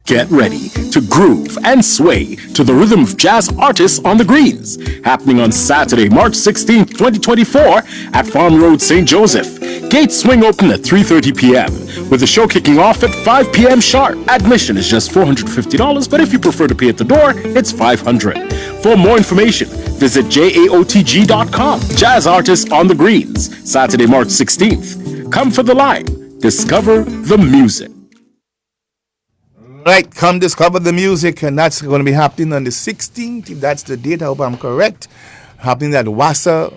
Get ready to groove and sway to the rhythm of jazz artists on the greens. Happening on Saturday, March 16th, 2024 at Farm Road, St. Joseph. Gates swing open at 3:30 p.m. with the show kicking off at 5 p.m. sharp. Admission is just $450, but if you prefer to pay at the door, it's $500. For more information, visit jaotg.com. Jazz artists on the greens, Saturday, March 16th. Come for the line. Discover the music. Right, come discover the music, and that's going to be happening on the 16th, if that's the date. I hope I'm correct. Happening at Wassa.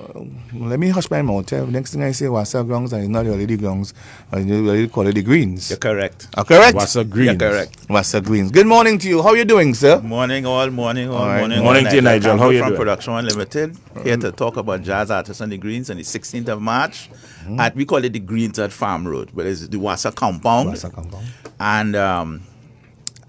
Let me hush my mouth. Next thing I say Wassa grounds, and it's not the Lady grounds. You already call it the Greens. You're correct. Correct? Wassa Greens. You're correct. Wassa Greens. Good morning to you. How are you doing, sir? Morning. Morning to you, Nigel. How are you from doing? Production Unlimited, here to talk about jazz artists on the Greens on the 16th of March. We call it the Greens at Farm Road, but it's the Wassa compound. Wassa compound.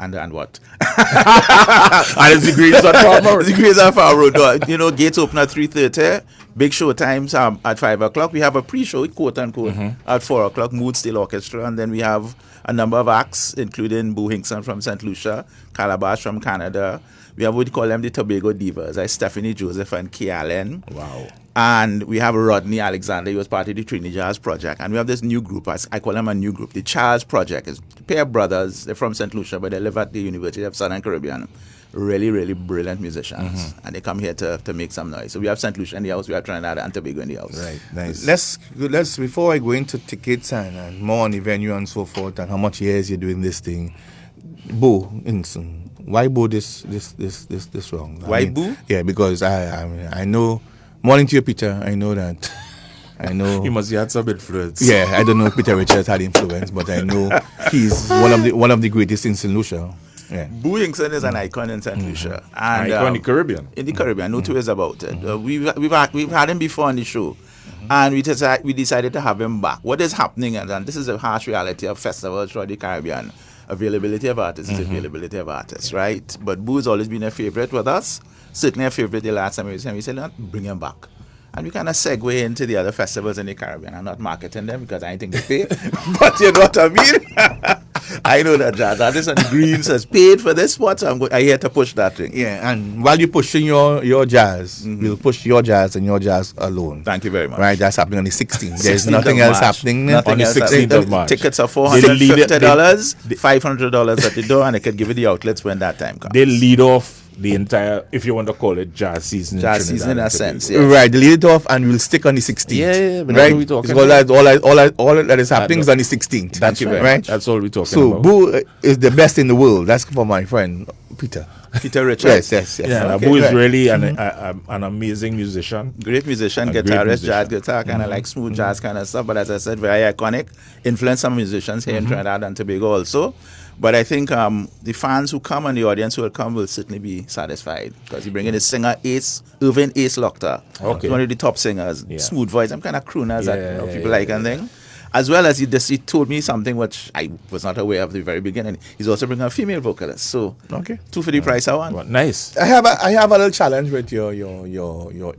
And what? And it's the Greens at Farm Road. The Greens at Farm Road. Gates open at 3:30. Big show times at 5 o'clock. We have a pre-show, quote unquote, at 4 o'clock. Mood Still Orchestra, and then we have a number of acts, including Boo Hinkson from St. Lucia, Calabash from Canada. We have what we call them the Tobago Divas, like Stephanie Joseph and Kay Allen. Wow. And we have Rodney Alexander. He was part of the Trinity Jazz Project. And we have this new group, I call them a new group, the Charles Project. It's a pair of brothers. They're from St. Lucia, but they live at the University of Southern Caribbean. Really, really brilliant musicians. And they come here to make some noise. So we have St. Lucia in the house, we have Trinidad and Tobago in the house. Right, nice. Let's before I go into tickets and more on the venue and so forth, and how much years you're doing this thing, Boo Hinkson, why Boo this wrong? Why Boo? Yeah, because I know. Morning to you, Peter. I know that. I know. He must have had some influence. Yeah, I don't know if Peter Richards had influence, but I know he's one of the greatest in St. Lucia. Yeah. Boo Hinkson is an icon in St. Lucia. And, Icon in the Caribbean. In the Caribbean, no two ways about it. We've had him before on the show, and we decided to have him back. What is happening, and this is a harsh reality of festivals throughout the Caribbean. Availability of artists is availability of artists, right? But Boo has always been a favorite with us. Certainly a favorite the last time we said, "Let's bring him back." And we kind of segue into the other festivals in the Caribbean. I'm not marketing them because I think they pay. But you know what I mean? I know that jazz artists and Greens has paid for this spot, so I'm here to push that thing. Yeah, and while you're pushing your jazz, we'll push your jazz and your jazz alone. Thank you very much. Right, that's happening on the 16th. There's 16th nothing of else March. happening Nothing on the else 16th of March. Tickets are $450, $500 at the door, and I could give you the outlets when that time comes. They lead off the entire, if you want to call it, jazz season. Jazz season in a sense, yes. Right, they lead it off and we'll stick on the 16th. Yeah, but right? that's what we're talking Because all that is happening is on the 16th. That's right. Right? That's all we're talking so about. Boo is the best in the world. That's for my friend Peter. Peter Richards. Yes. Yeah, Okay, Boo is right. really an amazing musician. Great musician, A great guitarist, musician. jazz guitar, kind of like smooth jazz kind of stuff. But as I said, very iconic. Influenced some musicians here in Trinidad and Tobago also. But I think the fans who come and the audience who will come will certainly be satisfied because he bring in his singer Irvin Ace Lochter. Okay. One of the top singers, Yeah. smooth voice. I'm kind of crooners that people yeah, like and thing. As well as he told me something which I was not aware of at the very beginning. He's also bringing a female vocalist. So Okay. two for the price I want. Well, nice. I have a little challenge with your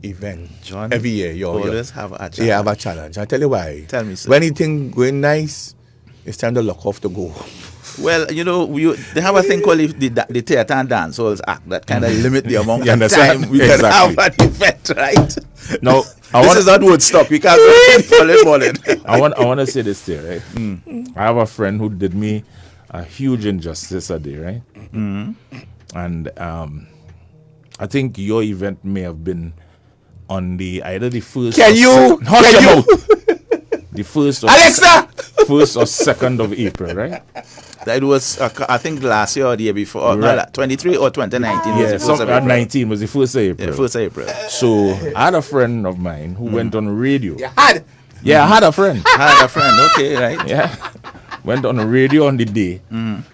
event. John, every year. always have a challenge. Yeah, I have a challenge. I tell you why. Tell me, sir. When anything going nice, it's time to lock off to go. Well, they have a thing called the theatre and dance halls act that kind of limit the amount You of understand? time we can Exactly. have an event, right? Now, This is not Woodstock. We can't go in for it morning. I want to say this to you, right? I have a friend who did me a huge injustice a day, right? And I think your event may have been on either the first. Can you? Hush your mouth. The first. Alexa! 1st or 2nd of April, right? That was, I think, last year or the year before. Or Right. 23 or 2019. Yeah, was the 1st of April. 19 was the 1st of April. Yeah, 1st of April. So I had a friend of mine who went on radio. Had. Yeah, I had a friend. I had a friend. Okay, right. Yeah. Went on the radio on the day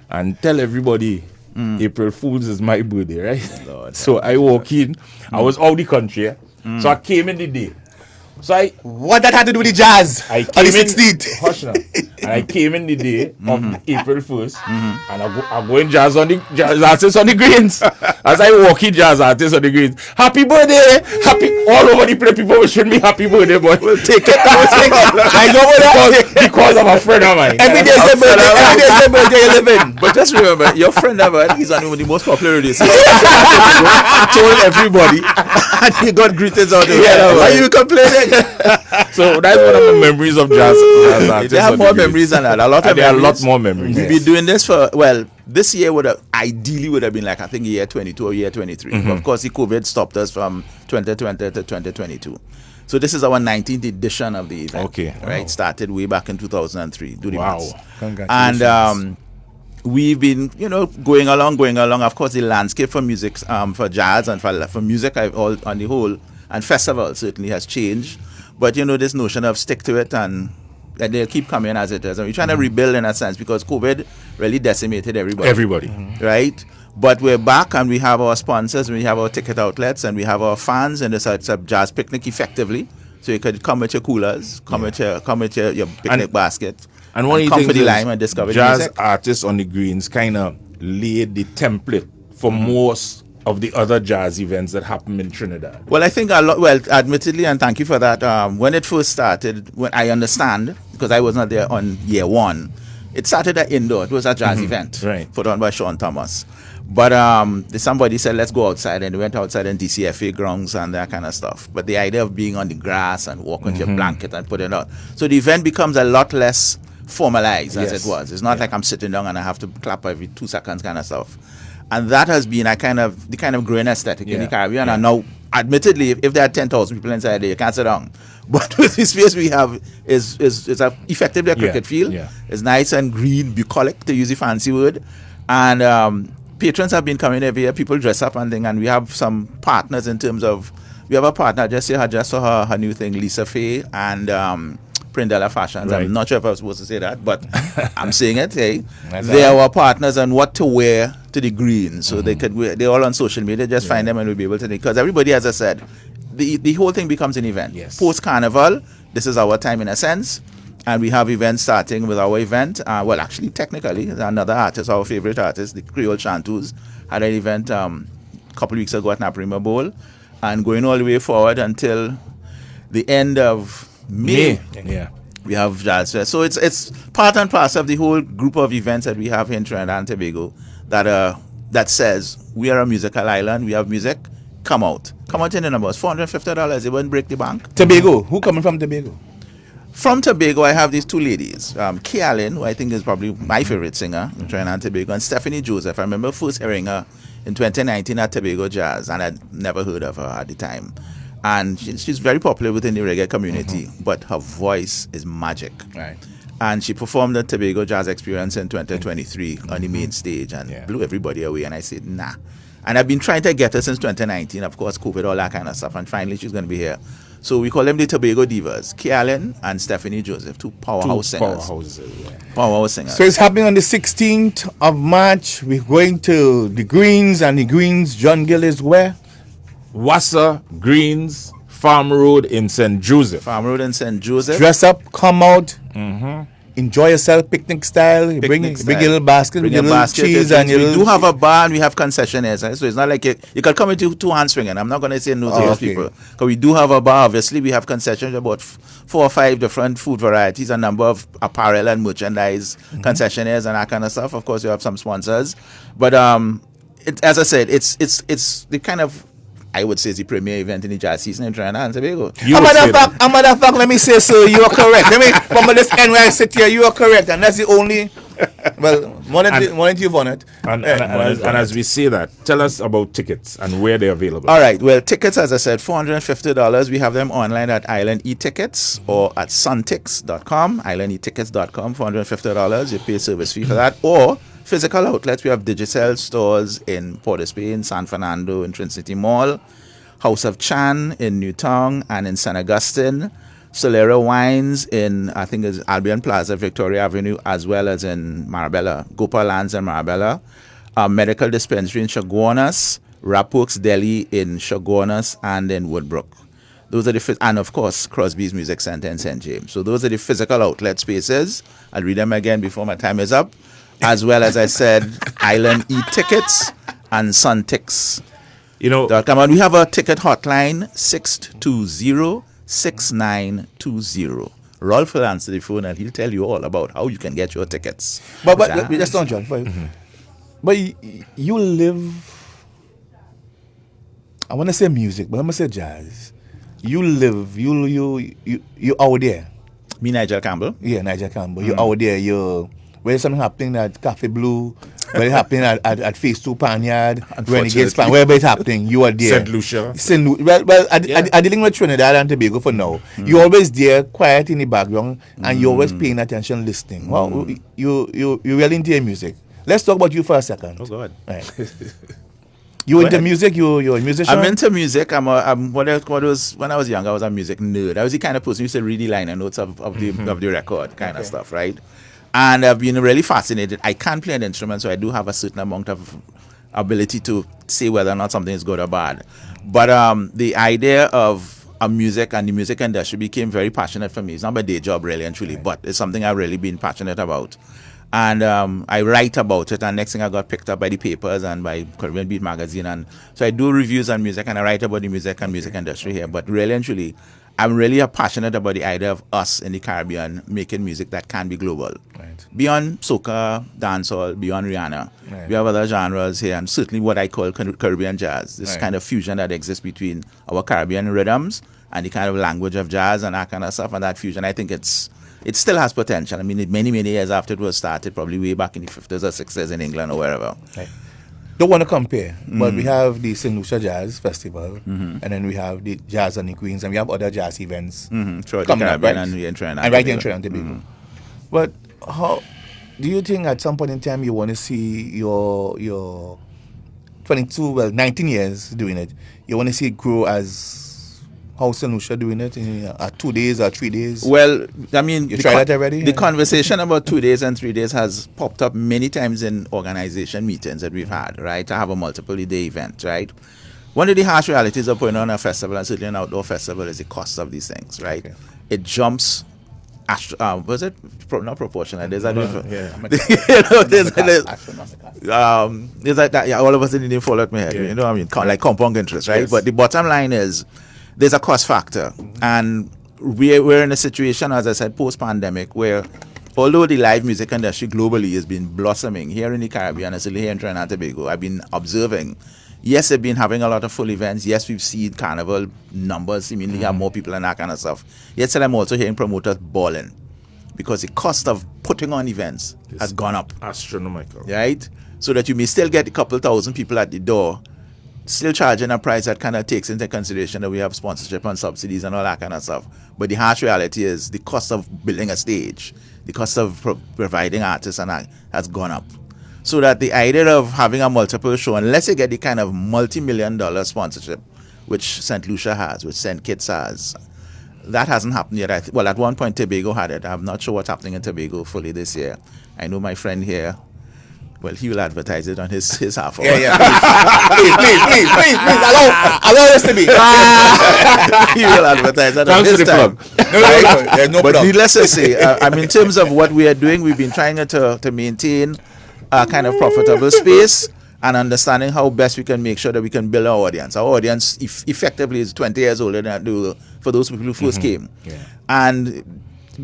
and tell everybody April Fool's is my birthday, right? Lord, so I walk in. I was out the country. So I came in the day. So What that had to do with the jazz? I On the came in 16th. hush now. And I came in the day of April 1st, and I'm going jazz artists on the greens. As I walk in jazz artists on the greens. Happy birthday! Happy all over the place. People wishing me happy birthday, boy. We'll take it. I know what because of a friend of mine. Every day is your birthday. Every day is your birthday. You live in. But just remember, your friend ever, he's on one of the most popular radio stations. Told everybody, and he got greetings out there. Why you complaining? So that's one of the memories of jazz artists. They have more memories than that. A lot of There are a memories. lot more memories. We've been doing this for, well, this year would have ideally would have been like I think year 22 or year 23. But of course, the COVID stopped us from 2020 to 2022. So this is our 19th edition of the event. Okay. Right, Wow. started way back in 2003. Do the Wow. maths. Congratulations. And we've been, going along. Of course, the landscape for music, for jazz and for music all on the whole, and festival certainly has changed. But this notion of stick to it and they'll keep coming as it is. And we're trying to rebuild in a sense because COVID really decimated everybody. Right? But we're back and we have our sponsors, we have our ticket outlets, and we have our fans, and it's a jazz picnic effectively. So you could come with your coolers, come with your picnic basket, And one of the come things for the is lime and discover jazz music. artists on the greens kind of laid the template for most of the other jazz events that happen in Trinidad. Well, I think a lot. Well, admittedly, and thank you for that. When it first started, when I understand, because I was not there on year one, it started at indoor. It was a jazz event, Right. put on by Sean Thomas. But somebody said, let's go outside, and they went outside in DCFA grounds and that kind of stuff. But the idea of being on the grass and walking with your blanket and put it out, so the event becomes a lot less formalized as Yes. it was. It's not like I'm sitting down and I have to clap every 2 seconds kind of stuff. And that has been the kind of growing aesthetic in the Caribbean. And now, admittedly, if there are 10,000 people inside there, you can't sit down. But with the space we have is effectively a cricket field. Yeah. It's nice and green, bucolic, to use the fancy word. And patrons have been coming every year. People dress up and things. And we have some partners in terms of, we have a partner, I just saw her new thing, Lisa Faye and Prindella Fashions. Right. I'm not sure if I was supposed to say that, but I'm saying it. Hey, That's they all are our partners on what to wear to the green, so they could wear. They're all on social media. Just find them and we'll be able to. Because everybody, as I said, the whole thing becomes an event. Yes. Post Carnival, this is our time in a sense, and we have events starting with our event. Well, actually, technically, another artist, our favorite artist, the Creole Chantus, had an event a couple weeks ago at Naparima Bowl, and going all the way forward until the end of May. Yeah. We have Jazz Fest. So it's part and parcel of the whole group of events that we have here in Trinidad and Tobago that says we are a musical island. We have music. Come out in the numbers. $450. It won't break the bank. Tobago. Who coming from Tobago? From Tobago, I have these two ladies. Kay Allen, who I think is probably my favorite singer in Trinidad and Tobago, and Stephanie Joseph. I remember first hearing her in 2019 at Tobago Jazz, and I'd never heard of her at the time. And she's very popular within the reggae community, but her voice is magic. Right. And she performed at Tobago Jazz Experience in 2023 on the main stage and blew everybody away. And I said, nah. And I've been trying to get her since 2019, of course, COVID, all that kind of stuff. And finally, she's going to be here. So we call them the Tobago Divas, Kay Allen and Stephanie Joseph, two powerhouse singers. Powerhouse singers. So it's happening on the 16th of March. We're going to the Greens, and the Greens, John Gill is where? Wassa, Greens, Farm Road in St. Joseph. Farm Road in St. Joseph. Dress up, come out, enjoy yourself, picnic style. Bring a little basket, Bring with a your little basket. cheese, and your We little do have a bar and we have concessionaires. So it's not like you can come with two hands swinging. I'm not going to say no to those okay. people. Because we do have a bar. Obviously, we have concessions about 4 or 5 different food varieties, a number of apparel and merchandise concessionaires and that kind of stuff. Of course, we have some sponsors. But as I said, it's the kind of, I would say, it's the premier event in the jazz season in Trinidad and Tobago. A matter of fact, let me say so. You are correct. Let me, from this end where I sit here, you are correct. And that's the only, well, one of you've on it. And as we say that, tell us about tickets and where they're available. All right. Well, tickets, as I said, $450. We have them online at Island eTickets or at suntix.com, islandetickets.com, $450. You pay service fee for that. Or physical outlets, we have Digicel stores in Port of Spain, San Fernando, in Trinity Mall, House of Chan in Newtown and in San Augustine, Solera Wines in, I think it's Albion Plaza, Victoria Avenue, as well as in Marabella, Gopal Lands and Marabella, Medical Dispensary in Chaguanas, Rapworks Deli in Chaguanas and in Woodbrook. Those are and of course, Crosby's Music Center in St. James. So those are the physical outlet spaces. I'll read them again before my time is up. As well as I said, Island e-tickets and Suntix. You know, Come on, we have a ticket hotline, 620-6920. Rolf will answer the phone and he'll tell you all about how you can get your tickets. But just don't, John. But you live, I want to say music, but I'm going to say jazz. You live, you out there. Me, Nigel Campbell. Yeah, Nigel Campbell. You're out there. Where's something happening at Cafe Blue? Where it's happening at Phase 2 Panyard? Renegades Pan, wherever it's happening, you are there. St. Lucia. I'm dealing with Trinidad and Tobago for now. You're always there, quiet in the background, and you're always paying attention, listening. Wow, you really into your music. Let's talk about you for a second. Oh, God. Right. You into music? You're a musician? I'm into music. When I was young, I was a music nerd. I was the kind of person who used to read the liner notes of the record kind of stuff, right? And I've been really fascinated. I can't play an instrument, so I do have a certain amount of ability to say whether or not something is good or bad. But the idea of music and the music industry became very passionate for me. It's not my day job, really and truly, but it's something I've really been passionate about. And I write about it, and next thing I got picked up by the papers and by Caribbean Beat magazine. And so I do reviews on music, and I write about the music and music industry here. But really and truly, I'm really passionate about the idea of us in the Caribbean making music that can be global. Right. Beyond soca, dancehall, beyond Rihanna. Right. We have other genres here, and certainly what I call Caribbean jazz. This kind of fusion that exists between our Caribbean rhythms and the kind of language of jazz and that kind of stuff. And that fusion, I think it still has potential. I mean, many years after it was started, probably way back in the 50s or 60s in England or wherever. Right. Don't want to compare, but we have the St. Lucia Jazz Festival, and then we have the Jazz on the Queens, and we have other jazz events coming up, right? And right in Trinidad and Tobago. But how do you think at some point in time you want to see your 19 years doing it, you want to see it grow as how St. Lucia doing it in 2 days or 3 days? Well, I mean, you tried that already? The conversation about 2 days and 3 days has popped up many times in organization meetings that we've had, right? To have a multiple day event, right? One of the harsh realities of putting on a festival, and certainly an outdoor festival, is the cost of these things, right? Okay. It jumps. Was it not proportional? There's there's like that. Yeah, all of us didn't fall out my head. You know what I mean? Like compound interest, right? Yes. But the bottom line is, there's a cost factor, and we're in a situation, as I said, post-pandemic, where although the live music industry globally has been blossoming here in the Caribbean, especially here in Trinidad and Tobago, I've been observing. Yes, they've been having a lot of full events. Yes, we've seen carnival numbers seemingly have more people and that kind of stuff. Yet still I'm also hearing promoters balling because the cost of putting on events has gone up. Astronomical. Right? So that you may still get a couple thousand people at the door, still charging a price that kind of takes into consideration that we have sponsorship and subsidies and all that kind of stuff. But the harsh reality is the cost of building a stage, the cost of providing artists and that has gone up. So that the idea of having a multiple show, unless you get the kind of multi-million-dollar sponsorship, which St. Lucia has, which St. Kitts has, that hasn't happened yet. Well, at one point Tobago had it. I'm not sure what's happening in Tobago fully this year. I know my friend here, well, he will advertise it on his half hour. Yeah. Please. Allow this to be. He will advertise it on his time. No, but needless to say, I mean, in terms of what we are doing, we've been trying to maintain a kind of profitable space and understanding how best we can make sure that we can build our audience. Our audience effectively is 20 years older than for those people who first came. Yeah. And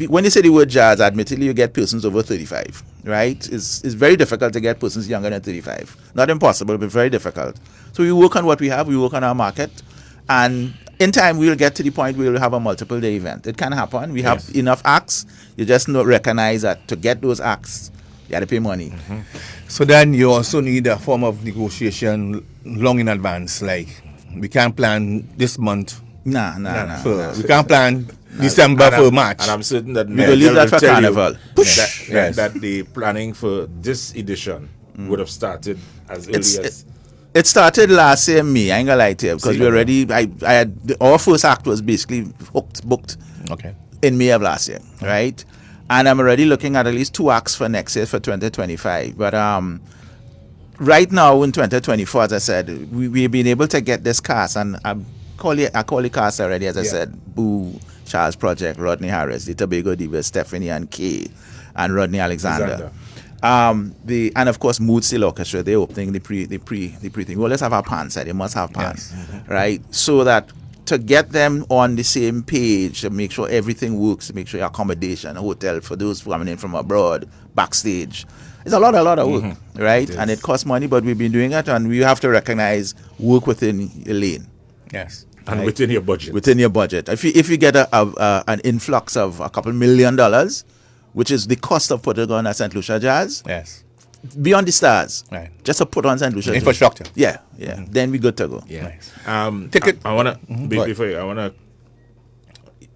when you say the word jazz, admittedly, you get persons over 35, right? It's very difficult to get persons younger than 35. Not impossible, but very difficult. So we work on what we have, we work on our market, and in time we'll get to the point where we'll have a multiple day event. It can happen. We have enough acts. You just recognize that to get those acts, you got to pay money. So then you also need a form of negotiation long in advance. Like, we can't plan this month. Nah. We can't plan December for March. And I'm certain that we will leave that for Carnival. That the planning for this edition would have started as early as... It started last year, May. I ain't gonna lie to you, because we already... our first act was basically booked in May of last year, right? And I'm already looking at least 2 acts for next year for 2025. But right now in 2024, as I said, we've been able to get this cast, and call the cast already, as I said. Boo, Charles Project, Rodney Harris, the Tobago Divas, Stephanie and Kay, and Rodney Alexander. And of course Mood Still Orchestra. They're opening the pre thing. Well, let's have our pants. They must have pants, right? So that to get them on the same page, to make sure everything works, to make sure your accommodation, hotel for those coming in from abroad, backstage. It's a lot of work, right? And it costs money, but we've been doing it, and we have to recognize work within your lane. Yes. And right? within your budget. Within your budget. If you get an influx of a couple $1 million, which is the cost of putting on a St. Lucia Jazz, Yes. beyond the stars, Right. just to put on St. Lucia Infrastructure. Jazz. Yeah. Then we good to go. Yeah. Nice. Ticket. I wanna Go before I wanna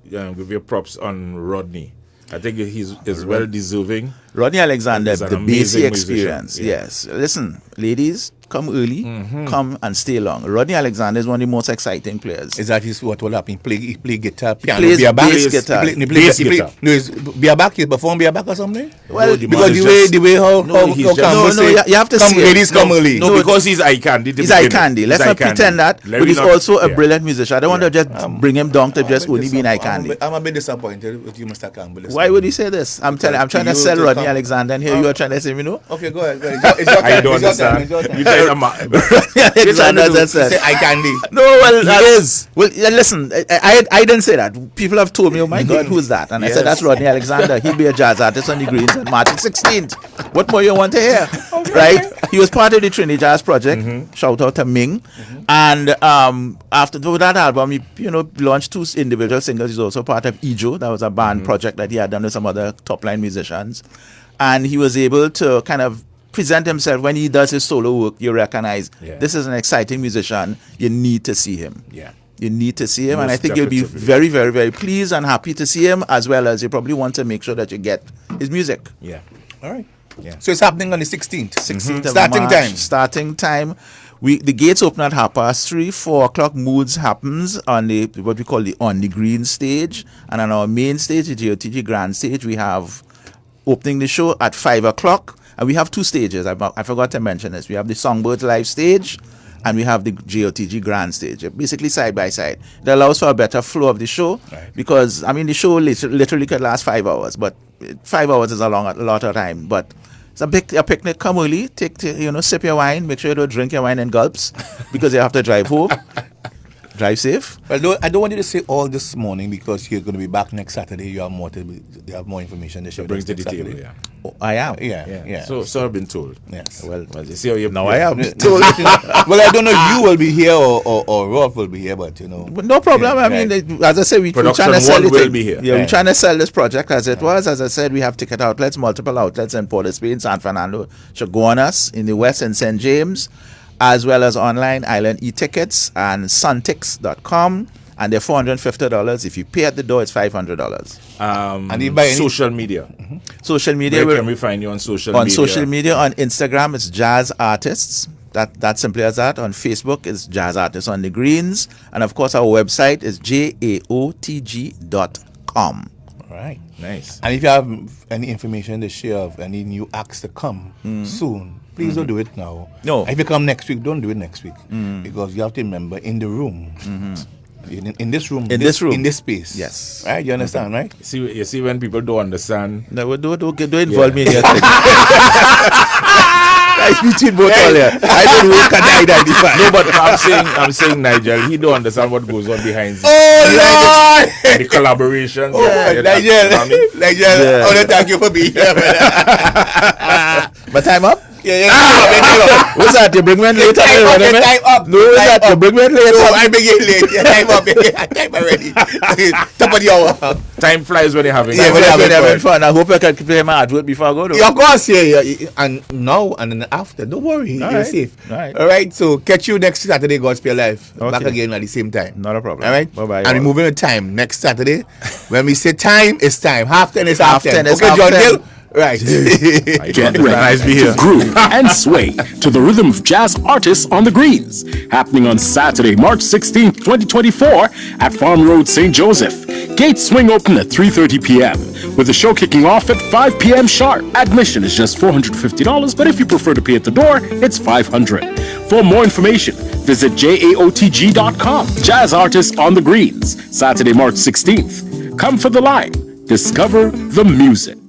give you props on Rodney. I think he's well deserving. Rodney Alexander, He's an the amazing basic experience. musician, yeah. Yes. Listen, ladies, come early, come and stay long. Rodney Alexander is one of the most exciting players. Is that what will happen? He play guitar, piano, plays beer back. bass guitar. Bass guitar. No, is beer back. He perform beer back or something. Well, because man the way how he's how just- come No, you have to come see it. ladies come early. No, because he's eye candy. He's eye candy. Let's not pretend that. But he's also a brilliant musician. I don't want to just bring him down to just only being eye candy. I'm a bit disappointed with you, Mr. Campbell. Why would he say this? I'm trying to you sell to Rodney come- Alexander, and here you are trying to say, Okay, go ahead. It's your I time. don't It's your time. understand. It's your time. You say Alexander, as I said. Say eye candy. No, well, He is. Well, yeah, listen, I didn't say that. People have told me, oh my God, who's that? And I said, that's Rodney Alexander. He'll be a jazz artist on the Greens on March 16th. What more you want to hear? Right? He was part of the Trinity Jazz Project. Shout out to Ming. And after that album, he launched 2 individual singles. He's also part of Ijo. That was a band project that he had done with some other top-line musicians. And he was able to kind of present himself. When he does his solo work, you recognize this is an exciting musician. You need to see him. Yeah. You need to see him, and I Most think you'll be definitely. very, very, very pleased and happy to see him, as well as you probably want to make sure that you get his music. Yeah. All right. Yeah. So it's happening on the 16th. 16th of Starting March, time. Starting time. The gates open at 3:30. 4 o'clock moods happens on the what we call the on the green stage, and on our main stage, the GOTG Grand Stage, we have opening the show at 5 o'clock, and we have 2 stages. I forgot to mention this. We have the Songbirds live stage, and we have the GOTG Grand Stage. Basically side by side. It allows for a better flow of the show, because the show literally could last 5 hours, but 5 hours is a lot of time. But it's a picnic. Come early, sip your wine. Make sure you don't drink your wine in gulps, because you have to drive home. Drive safe. Well, I don't want you to say all this morning, because you're going to be back next Saturday. You have more information to share. Brings to the next table, Saturday. yeah. Oh, I am. Yeah. So I've been told. Yes. Well, you see how you Now I am. Well, I don't know if you will be here or Rolf will be here, but But no problem. Yeah, I mean, as I said, we're Production trying to sell one it. will be here. Yeah, Right. we're trying to sell this project as it was. As I said, we have ticket outlets, multiple outlets in Port of Spain, San Fernando, Chaguanas, in the West and St. James, as well as online, Island e-tickets and suntix.com. And they're $450. If you pay at the door, it's $500. And you buy any- social media. Social media, Where we're- can we find you on social on media? social media, on Instagram, it's Jazz Artists. That simply as that. On Facebook, it's Jazz Artists on the Greens. And of course, our website is jaotg.com. all right. Nice. And if you have any information to share of any new acts to come soon, please don't do it now. No. If you come next week, don't do it next week, because you have to remember, in the room, in this room, In this room. in this space. Yes. Right. You understand, right? You see when people don't understand. No, don't involve me in your thing. It's between both all here. I don't work at i95. No, but I'm saying Nigel, he don't understand what goes on behind the, Oh the collaborations. Nigel, I want to thank you for being here. My time up? Yeah. What's that? You bring me in later? Time up. No, what's that? You bring me in later? No, I bring you late. Yeah, time up. Time already. Top of the hour. Time flies when you're having Yeah, fun. when We're having fun. I hope I can play my advert before I go. Yeah, of course, yeah. And now and then after, don't worry, you're right. safe. All Right. So catch you next Saturday, God's Spare Life. Back Okay. again at the same time. Not a problem. All right. Bye-bye, And we're all. moving the time next Saturday. When we say time, it's time. 10:30 is Half 10:30. 10 is Okay, half John 10. Gill. Right. Get Nice be ready here. to groove and sway to the rhythm of jazz artists on the Greens. Happening on Saturday, March 16th, 2024 at Farm Road, St. Joseph. Gates swing open at 3:30 p.m. with the show kicking off at 5 p.m. sharp. Admission is just $450, but if you prefer to pay at the door, it's $500. For more information, Visit jaotg.com. Jazz Artists on the Greens, Saturday, March 16th. Come for the line. Discover the music.